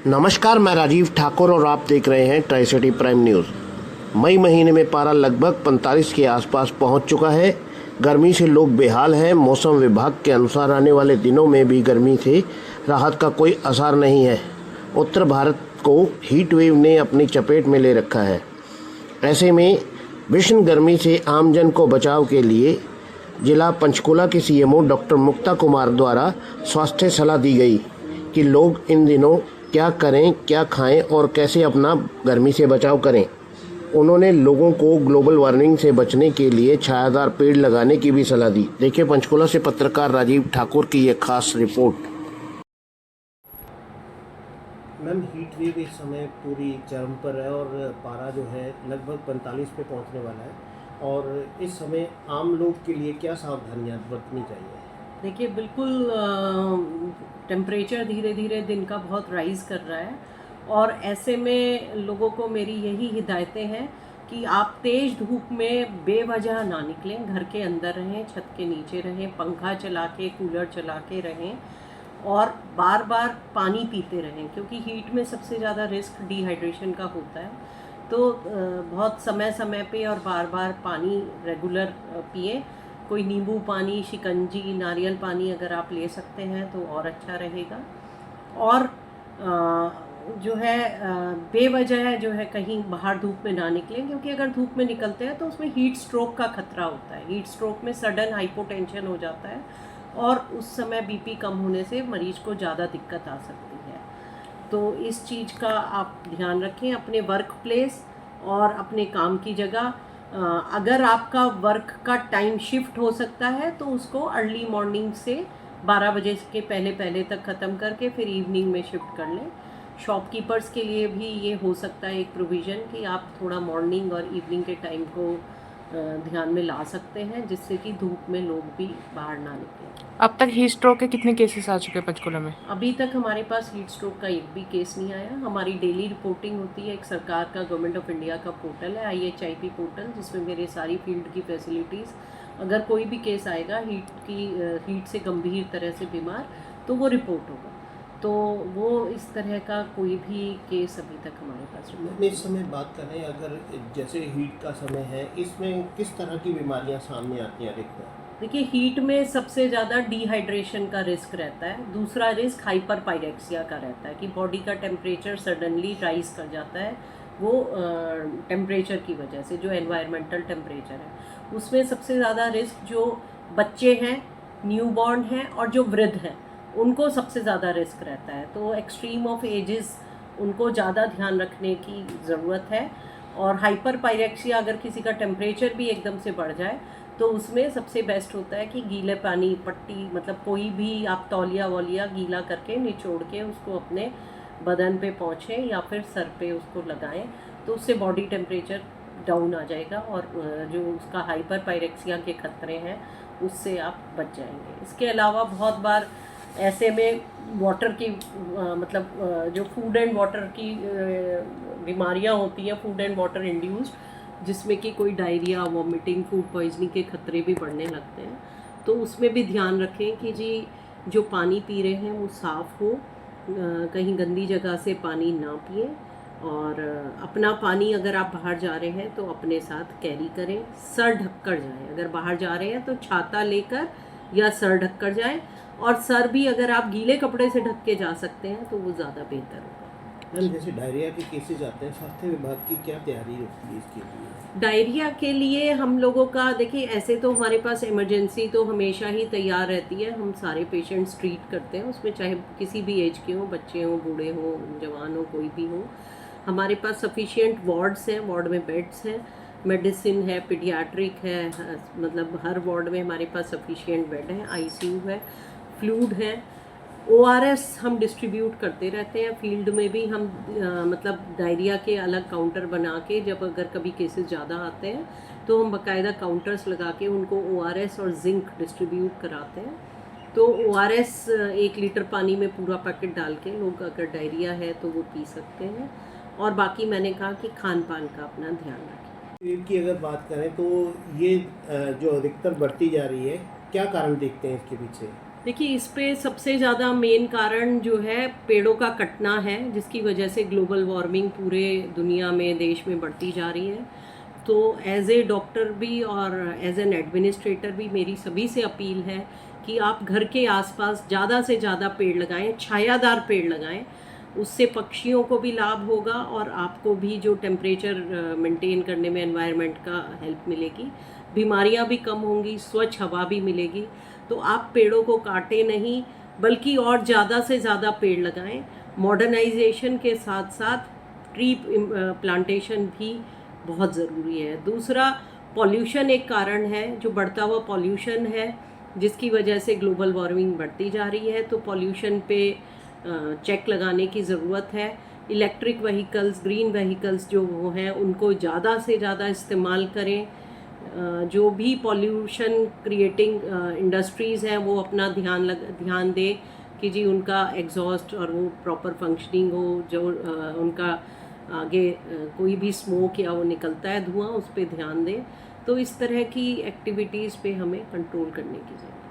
नमस्कार, मैं राजीव ठाकुर और आप देख रहे हैं ट्राई सिटी प्राइम न्यूज़। मई महीने में पारा लगभग 45 के आसपास पहुंच चुका है। गर्मी से लोग बेहाल हैं। मौसम विभाग के अनुसार आने वाले दिनों में भी गर्मी से राहत का कोई असर नहीं है। उत्तर भारत को हीट वेव ने अपनी चपेट में ले रखा है। ऐसे में भीषण गर्मी से आमजन को बचाव के लिए जिला पंचकुला के सीएमओ डॉक्टर मुक्ता कुमार द्वारा स्वास्थ्य सलाह दी गई कि लोग इन दिनों क्या करें, क्या खाएं और कैसे अपना गर्मी से बचाव करें। उन्होंने लोगों को ग्लोबल वार्मिंग से बचने के लिए छायादार पेड़ लगाने की भी सलाह दी। देखिए पंचकुला से पत्रकार राजीव ठाकुर की ये खास रिपोर्ट। मैम, हीट वेव इस समय पूरी चरम पर है और पारा जो है लगभग 45 पे पहुंचने वाला है और इस समय आम लोग के लिए क्या सावधानियां बरतनी चाहिए? देखिए, बिल्कुल टेम्परेचर धीरे धीरे दिन का बहुत राइज़ कर रहा है और ऐसे में लोगों को मेरी यही हिदायतें हैं कि आप तेज़ धूप में बेवजह ना निकलें, घर के अंदर रहें, छत के नीचे रहें, पंखा चला के, कूलर चला के रहें और बार बार पानी पीते रहें, क्योंकि हीट में सबसे ज़्यादा रिस्क डिहाइड्रेशन का होता है। तो बहुत समय समय पे और बार बार पानी रेगुलर पिए। कोई नींबू पानी, शिकंजी, नारियल पानी अगर आप ले सकते हैं तो और अच्छा रहेगा। और जो है बेवजह जो है कहीं बाहर धूप में ना निकलें, क्योंकि अगर धूप में निकलते हैं तो उसमें हीट स्ट्रोक का खतरा होता है। हीट स्ट्रोक में सडन हाइपोटेंशन हो जाता है और उस समय बीपी कम होने से मरीज को ज़्यादा दिक्कत आ सकती है। तो इस चीज़ का आप ध्यान रखें अपने वर्क प्लेस और अपने काम की जगह। अगर आपका वर्क का टाइम शिफ्ट हो सकता है तो उसको अर्ली मॉर्निंग से 12 बजे के पहले तक ख़त्म करके फिर इवनिंग में शिफ्ट कर लें। शॉपकीपर्स के लिए भी ये हो सकता है एक प्रोविज़न कि आप थोड़ा मॉर्निंग और इवनिंग के टाइम को ध्यान में ला सकते हैं, जिससे कि धूप में लोग भी बाहर ना निकलें। अब तक हीट स्ट्रोक के कितने केसेस आ चुके हैं पंचकुला में? अभी तक हमारे पास हीट स्ट्रोक का एक भी केस नहीं आया। हमारी डेली रिपोर्टिंग होती है, एक सरकार का, गवर्नमेंट ऑफ इंडिया का पोर्टल है IHIP पोर्टल, जिसमें मेरे सारी फील्ड की फैसिलिटीज़, अगर कोई भी केस आएगा हीट से गंभीर तरह से बीमार, तो वो रिपोर्ट होगा। तो वो इस तरह का कोई भी केस अभी तक हमारे पास मैं इस समय बात करें, अगर जैसे हीट का समय है, इसमें किस तरह की बीमारियां सामने आती हैं अधिकतर? देखिए, हीट में सबसे ज़्यादा डिहाइड्रेशन का रिस्क रहता है। दूसरा रिस्क हाइपर पायरेक्सिया का रहता है कि बॉडी का टेम्परेचर सडनली राइज कर जाता है, वो टेम्परेचर की वजह से, जो एनवायरमेंटल टेम्परेचर है। उसमें सबसे ज़्यादा रिस्क जो बच्चे हैं, न्यूबॉर्न हैं और जो वृद्ध हैं, उनको सबसे ज़्यादा रिस्क रहता है। तो एक्सट्रीम ऑफ एजेस, उनको ज़्यादा ध्यान रखने की ज़रूरत है। और हाइपर पायरेक्सिया, अगर किसी का टेम्परेचर भी एकदम से बढ़ जाए तो उसमें सबसे बेस्ट होता है कि गीले पानी पट्टी, मतलब कोई भी आप तौलिया वौलिया गीला करके निचोड़ के उसको अपने बदन पे पोंछें या फिर सर पे उसको लगाएं, तो उससे बॉडी टेम्परेचर डाउन आ जाएगा और जो उसका हाइपर पायरेक्सिया के खतरे हैं उससे आप बच जाएंगे। इसके अलावा बहुत बार ऐसे में वाटर की मतलब जो फूड एंड वाटर की बीमारियां होती हैं, फूड एंड वाटर इंड्यूस्ड, जिसमें कि कोई डायरिया, वॉमिटिंग, फूड पॉइजनिंग के खतरे भी बढ़ने लगते हैं। तो उसमें भी ध्यान रखें कि जी जो पानी पी रहे हैं वो साफ़ हो, कहीं गंदी जगह से पानी ना पिए और अपना पानी अगर आप बाहर जा रहे हैं तो अपने साथ कैरी करें। सर ढक कर जाएं, अगर बाहर जा रहे हैं तो छाता लेकर या सर ढक कर जाएं, और सर भी अगर आप गीले कपड़े से ढक के जा सकते हैं तो वो ज़्यादा बेहतर होगा। मैम, जैसे डायरिया के केसेस आते हैं, स्वास्थ्य विभाग की क्या तैयारी होती है इसके लिए? डायरिया के लिए हम लोगों का, देखिए ऐसे तो हमारे पास इमरजेंसी तो हमेशा ही तैयार रहती है। हम सारे पेशेंट्स ट्रीट करते हैं, उसमें चाहे किसी भी एज के हों, बच्चे हों, बूढ़े हों, जवान हो, कोई भी हो। हमारे पास सफिशिएंट वार्ड्स हैं, वार्ड में बेड्स हैं, मेडिसिन है, पीडियाट्रिक है, मतलब हर वार्ड में हमारे पास सफिशिएंट बेड है, ICU है, फ्लूइड है, ORS हम डिस्ट्रीब्यूट करते रहते हैं। फील्ड में भी हम मतलब डायरिया के अलग काउंटर बना के, जब अगर कभी केसेस ज़्यादा आते हैं तो हम बाकायदा काउंटर्स लगा के उनको ORS और जिंक डिस्ट्रीब्यूट कराते हैं। तो ORS 1 लीटर पानी में पूरा पैकेट डाल के लोग अगर डायरिया है तो वो पी सकते हैं। और बाकी मैंने कहा कि खान पान का अपना ध्यान रखें। हीट की अगर बात करें तो ये जो अधिकतर बढ़ती जा रही है, क्या कारण देखते हैं इसके पीछे? देखिए, इस पे सबसे ज़्यादा मेन कारण जो है पेड़ों का कटना है, जिसकी वजह से ग्लोबल वार्मिंग पूरे दुनिया में, देश में बढ़ती जा रही है। तो एज ए डॉक्टर भी और एज एन एडमिनिस्ट्रेटर भी मेरी सभी से अपील है कि आप घर के आसपास ज़्यादा से ज़्यादा पेड़ लगाएं, छायादार पेड़ लगाएं। उससे पक्षियों को भी लाभ होगा और आपको भी जो टेम्परेचर मेंटेन करने में एनवायरनमेंट का हेल्प मिलेगी, बीमारियां भी कम होंगी, स्वच्छ हवा भी मिलेगी। तो आप पेड़ों को काटें नहीं, बल्कि और ज़्यादा से ज़्यादा पेड़ लगाएं। मॉडर्नाइजेशन के साथ साथ ट्री प्लांटेशन भी बहुत ज़रूरी है। दूसरा, पॉल्यूशन एक कारण है, जो बढ़ता हुआ पॉल्यूशन है, जिसकी वजह से ग्लोबल वार्मिंग बढ़ती जा रही है। तो पॉल्यूशन पे चेक लगाने की ज़रूरत है। इलेक्ट्रिक व्हीकल्स, ग्रीन व्हीकल्स जो वो हैं, उनको ज़्यादा से ज़्यादा इस्तेमाल करें। जो भी पॉल्यूशन क्रिएटिंग इंडस्ट्रीज़ हैं, वो अपना ध्यान दें कि जी उनका एग्जॉस्ट और वो प्रॉपर फंक्शनिंग हो। जो उनका आगे कोई भी स्मोक या वो निकलता है धुआं, उस पर ध्यान दें। तो इस तरह की एक्टिविटीज़ पे हमें कंट्रोल करने की ज़रूरत है।